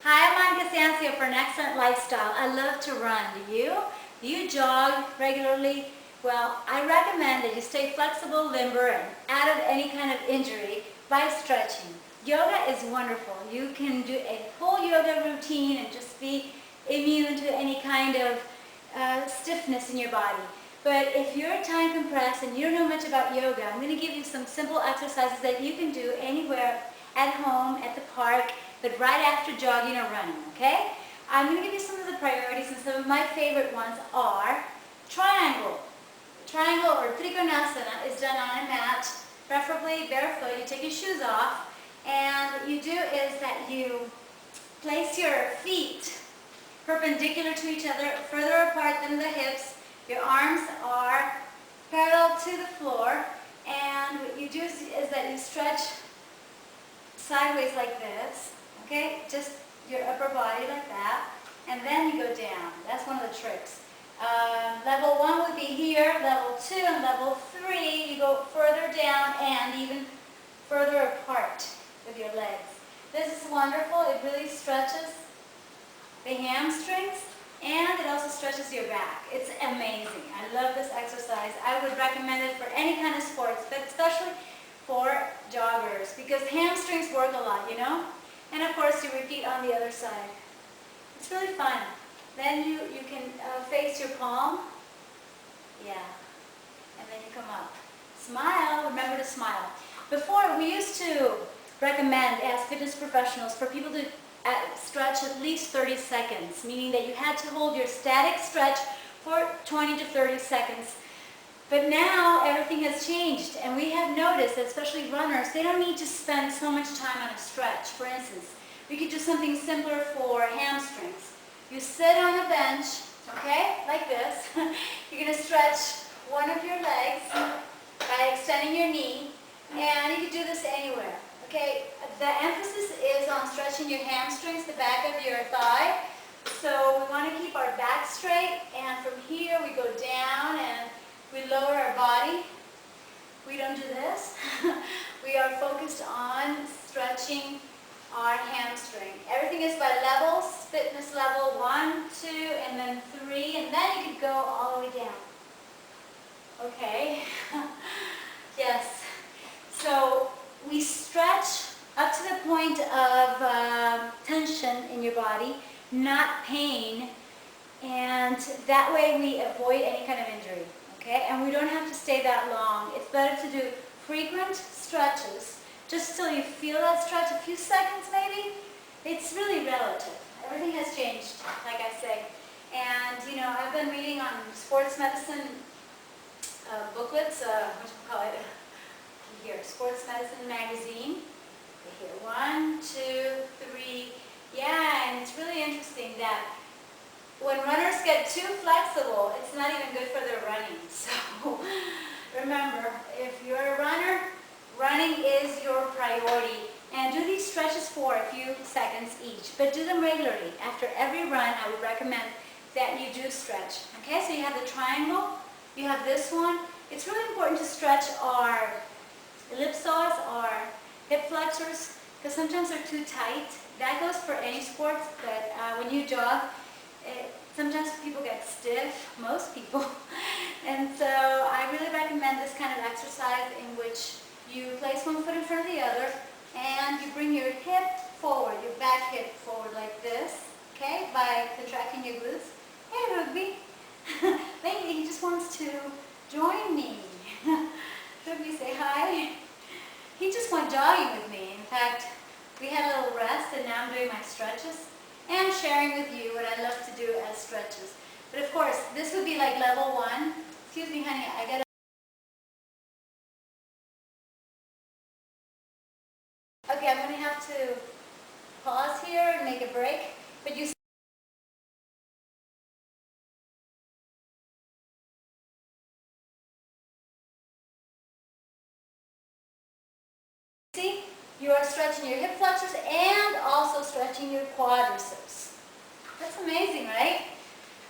Hi, I'm Sancio for an excellent lifestyle. I love to run. Do you? Do you jog regularly? Well, I recommend that you stay flexible, limber, and out of any kind of injury by stretching. Yoga is wonderful. You can do a whole yoga routine and just be immune to any kind of stiffness in your body. But if you're time compressed and you don't know much about yoga, I'm going to give you some simple exercises that you can do anywhere, at home, at the park, but right after jogging or running, okay? I'm going to give you some of the priorities, and some of my favorite ones are triangle. Triangle or trikonasana is done on a mat, preferably barefoot. You take your shoes off, and what you do is that you place your feet perpendicular to each other, further apart than the hips. Your arms are parallel to the floor, and what you do is that you stretch sideways like this, okay? Just your upper body like that, and then you go down. That's one of the tricks. Level 1 would be here, level 2 and level 3, you go further down and even further apart with your legs. This is wonderful. It really stretches the hamstrings, and it also stretches your back. It's amazing. I love this exercise. I would recommend it for any kind of sports, but especially for joggers, because hamstrings work a lot, you know? And of course, you repeat on the other side. It's really fun. Then you can face your palm. Yeah. And then you come up. Smile. Remember to smile. Before, we used to recommend as fitness professionals for people to stretch at least 30 seconds, meaning that you had to hold your static stretch for 20 to 30 seconds. But now everything has changed, and we have noticed that especially runners, they don't need to spend so much time on a stretch. For instance, we could do something simpler for hamstrings. You sit on a bench, okay, like this. You're going to stretch one of your legs by extending your knee, and you can do this anywhere. Okay, the emphasis is on stretching your hamstrings, the back of your thigh. So we want to keep our back straight, and from here we go down and we lower our body. We don't do this. We are focused on stretching our hamstring. Everything is by levels, fitness level 1, 2, and then 3, and then you could go all the way down. Okay, yes. So we stretch up to the point of tension in your body, not pain, and that way we avoid any kind of injury, okay? And we don't have to stay that long. It's better to do frequent stretches, just till you feel that stretch, a few seconds maybe. It's really relative. Everything has changed, like I say. And, you know, I've been reading on sports medicine booklets, what do you call it? Here, Sports Medicine Magazine. Here, 1, 2, 3. Yeah, and it's really interesting that when runners get too flexible, it's not even good for their running. So remember, if you're a runner, running is your priority. And do these stretches for a few seconds each, but do them regularly. After every run, I would recommend that you do stretch. Okay, so you have the triangle, you have this one. It's really important to stretch our ellipsoids or hip flexors, because sometimes they're too tight. That goes for any sports, but when you jog, sometimes people get stiff, most people. And so I really recommend this kind of exercise in which you place one foot in front of the other, and you bring your hip forward, your back hip forward like this, okay, by contracting your glutes. Hey, Rugby. Maybe he just wants to join me. Rugby, say hi. He just went jogging with me. In fact, we had a little rest, and now I'm doing my stretches and sharing with you what I love to do as stretches. But of course, this would be like level 1. Excuse me, honey, I gotta... Okay, I'm going to have to pause here and make a break. But you see, you are stretching your hip flexors and also stretching your quadriceps. That's amazing, right?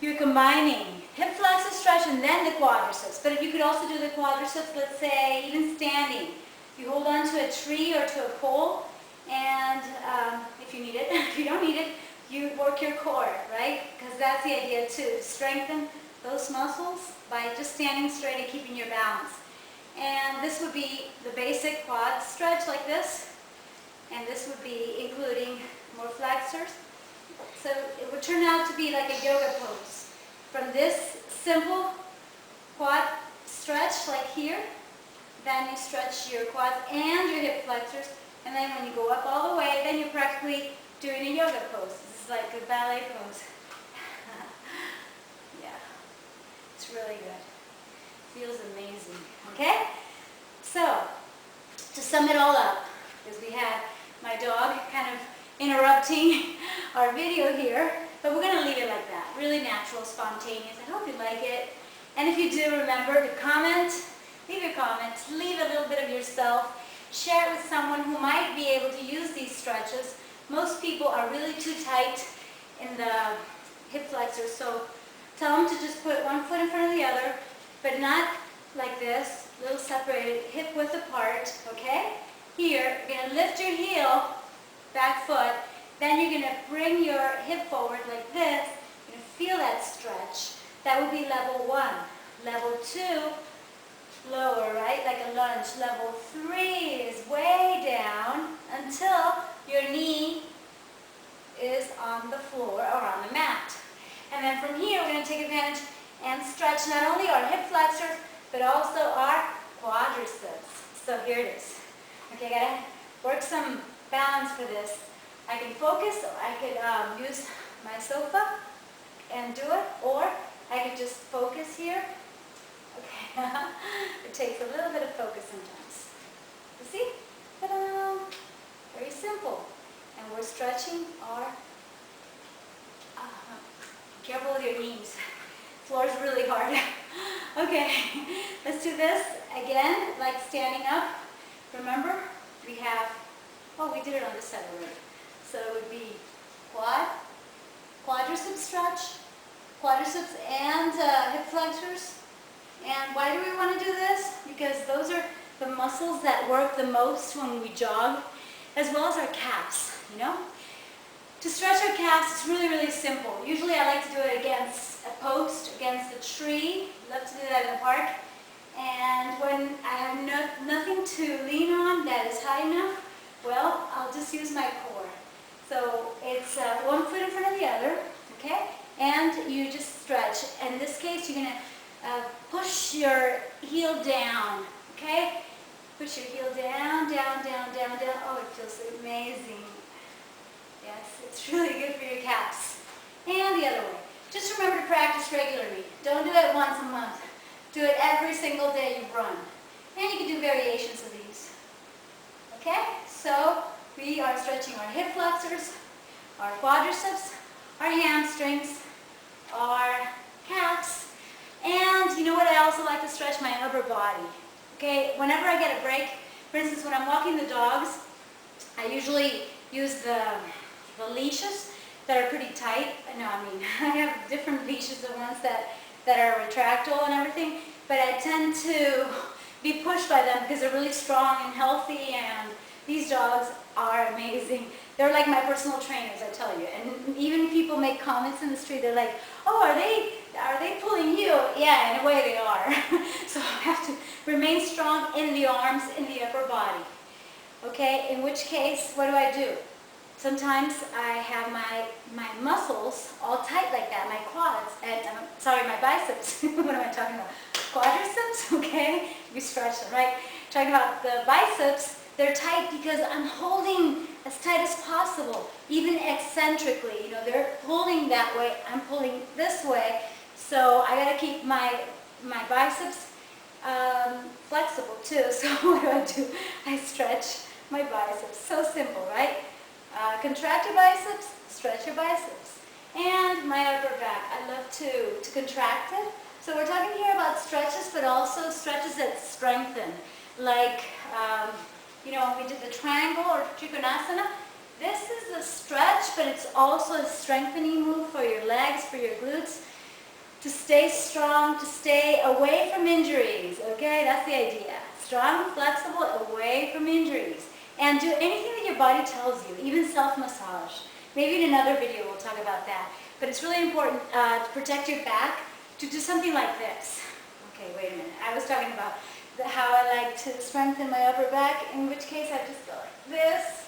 You're combining hip flexor stretch and then the quadriceps. But if you could also do the quadriceps, let's say, even standing. You hold on to a tree or to a pole, And if you need it, if you don't need it, you work your core, right? Because that's the idea too, to strengthen those muscles by just standing straight and keeping your balance. And this would be the basic quad stretch like this. And this would be including more flexors. So it would turn out to be like a yoga pose. From this simple quad stretch like here, then you stretch your quads and your hip flexors. And then when you go up all the way, then you're practically doing a yoga pose. This is like a ballet pose. Yeah, it's really good. Feels amazing, okay? So, to sum it all up, because we had my dog kind of interrupting our video here, but we're going to leave it like that. Really natural, spontaneous. I hope you like it. And if you do, remember to comment, leave your comments, leave a little bit of yourself. Share it with someone who might be able to use these stretches. Most people are really too tight in the hip flexors, so tell them to just put one foot in front of the other, but not like this, a little separated, hip width apart, okay? Here, you're going to lift your heel, back foot, then you're going to bring your hip forward like this. You're going to feel that stretch. That would be level 1. Level 2, lower, right? Like a lunge. Level 3 is way down until your knee is on the floor or on the mat. And then from here, we're going to take advantage and stretch not only our hip flexors, but also our quadriceps. So here it is. Okay, gotta work some balance for this. I can focus, or I could use my sofa and do it, or I could just focus here. Okay, it takes a little bit of focus sometimes. You see? Ta-da! Very simple. And we're stretching our, careful with your knees. Floor is really hard. Okay, let's do this again, like standing up. Remember, we have, oh, we did it on this side already. So it would be quadriceps stretch, quadriceps and hip flexors. And why do we want to do this? Because those are the muscles that work the most when we jog, as well as our calves, you know? To stretch our calves, it's really, really simple. Usually I like to do it against a post, against a tree. Love to do that in the park. And when I have nothing to lean on that is high enough, well, I'll just use my core. So it's one foot in front of the other, okay? And you just stretch. And in this case, you're going to push your heel down, okay? Push your heel down, down, down, down, down. Oh, it feels amazing. Yes, it's really good for your calves. And the other way. Just remember to practice regularly. Don't do it once a month. Do it every single day you run. And you can do variations of these. Okay? So we are stretching our hip flexors, our quadriceps, our hamstrings, our calves, and you know what, I also like to stretch my upper body. Okay? Whenever I get a break, for instance, when I'm walking the dogs, I usually use the leashes that are pretty tight. No, I mean, I have different leashes, the ones that are retractable and everything, but I tend to be pushed by them because they're really strong and healthy, and these dogs are amazing. They're like my personal trainers, I tell you. And even people make comments in the street, they're like, oh, are they pulling you? Yeah, in a way they are. So I have to remain strong in the arms, in the upper body. Okay, in which case, what do? Sometimes I have my muscles all tight like that, my quads, and my biceps. What am I talking about? Quadriceps, okay? We stretch them, right? Talking about the biceps, they're tight because I'm holding as tight as possible, even eccentrically. You know, they're holding that way, I'm pulling this way, so I gotta keep my biceps flexible too. So what do? I stretch my biceps. So simple, right? Contract your biceps, stretch your biceps. And my upper back, I love to contract it. So we're talking here about stretches, but also stretches that strengthen. Like, you know, when we did the triangle or trikonasana, this is a stretch, but it's also a strengthening move for your legs, for your glutes, to stay strong, to stay away from injuries, okay? That's the idea. Strong, flexible, away from injuries. And do anything that your body tells you, even self-massage. Maybe in another video we'll talk about that. But it's really important to protect your back, to do something like this. Okay, wait a minute. I was talking about how I like to strengthen my upper back, in which case I just go like this.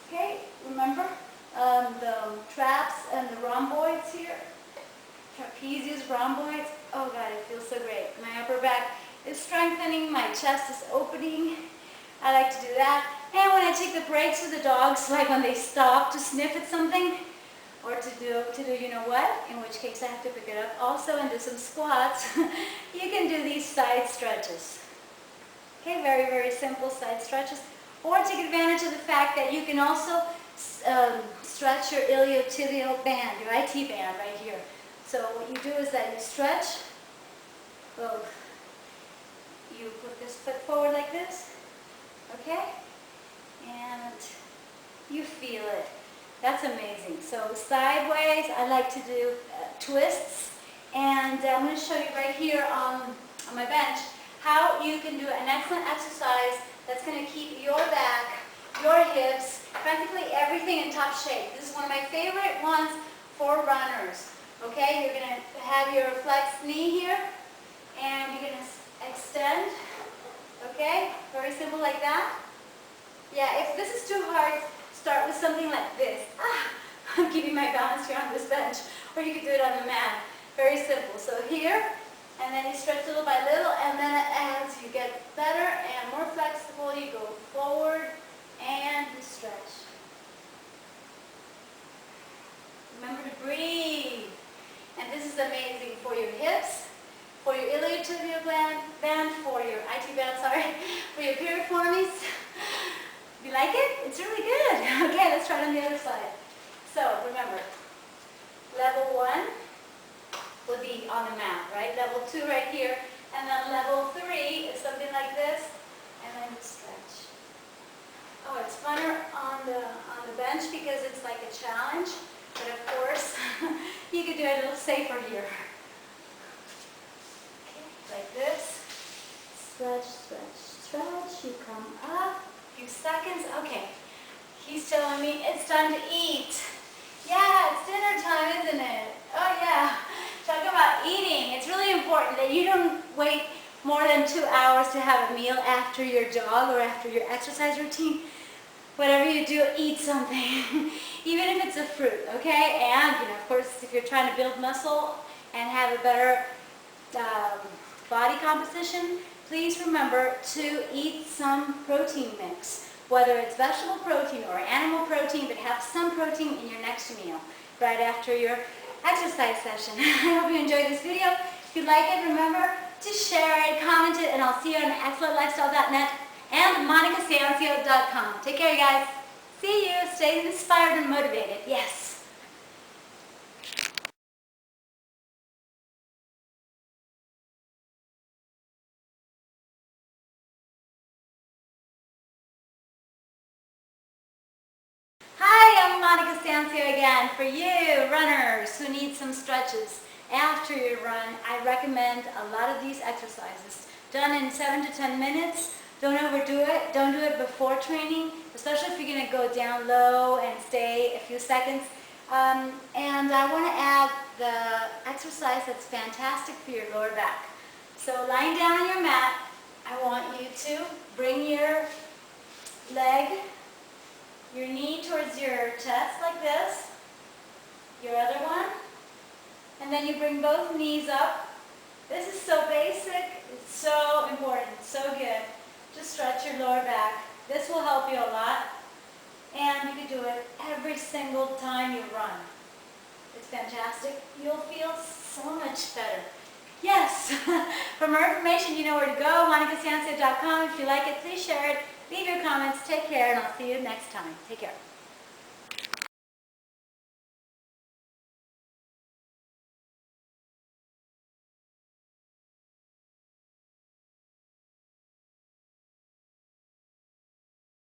Okay, remember the traps and the rhomboids here? Trapezius, rhomboids. Oh God, it feels so great. My upper back is strengthening, my chest is opening. I like to do that. And when I take the breaks with the dogs, like when they stop to sniff at something, or to do you know what, in which case I have to pick it up also and do some squats, you can do these side stretches. Okay, very, very simple side stretches. Or take advantage of the fact that you can also stretch your iliotibial band, your IT band right here. So what you do is that you stretch both. You put this foot forward like this, okay? And you feel it. That's amazing. So sideways, I like to do twists. And I'm going to show you right here on my bench how you can do an excellent exercise that's going to keep your back, your hips, practically everything in top shape. This is one of my favorite ones for runners. Okay, you're going to have your flexed knee here, and you're going to extend. Okay, very simple like that. Yeah, if this is too hard, start with something like this. I'm keeping my balance here on this bench, or you could do it on the mat. Very simple. So here, and then you stretch little by little, and then as you get better and more flexible, you go forward and you stretch. Remember to breathe. And this is amazing for your hips, for your iliotibial band, for your IT band, for your piriformis. You like it? It's really good. Okay, let's try it on the other side. So remember, level 1 would be on the mat, right? Level 2 right here, and then level 3 is something like this, and then you stretch. Oh, it's funner on the bench because it's like a challenge, but of course you could do it a little safer here. Okay, like this. Stretch, stretch, stretch. You come up. Few seconds. Okay, he's telling me it's time to eat. Yeah, it's dinner time, isn't it? Oh yeah, talk about eating. It's really important that you don't wait more than 2 hours to have a meal after your jog or after your exercise routine. Whatever you do, eat something, even if it's a fruit, okay? And, you know, of course, if you're trying to build muscle and have a better body composition, please remember to eat some protein mix, whether it's vegetable protein or animal protein, but have some protein in your next meal right after your exercise session. I hope you enjoyed this video. If you like it, remember to share it, comment it, and I'll see you on excellentlifestyle.net and monicasancio.com. Take care, you guys. See you. Stay inspired and motivated. Yes. Hi, I'm Monica Sancio again. For you runners who need some stretches after your run, I recommend a lot of these exercises done in 7 to 10 minutes. Don't overdo it. Don't do it before training, especially if you're going to go down low and stay a few seconds. And I want to add the exercise that's fantastic for your lower back. So lying down on your mat, I want you to bring your leg, your knee towards your chest like this, your other one, and then you bring both knees up. This is so basic, it's so important, so good. Just stretch your lower back. This will help you a lot, and you can do it every single time you run. It's fantastic. You'll feel so much better. Yes! For more information, you know where to go, monicasancio.com. If you like it, please share it. Leave your comments. Take care, and I'll see you next time. Take care.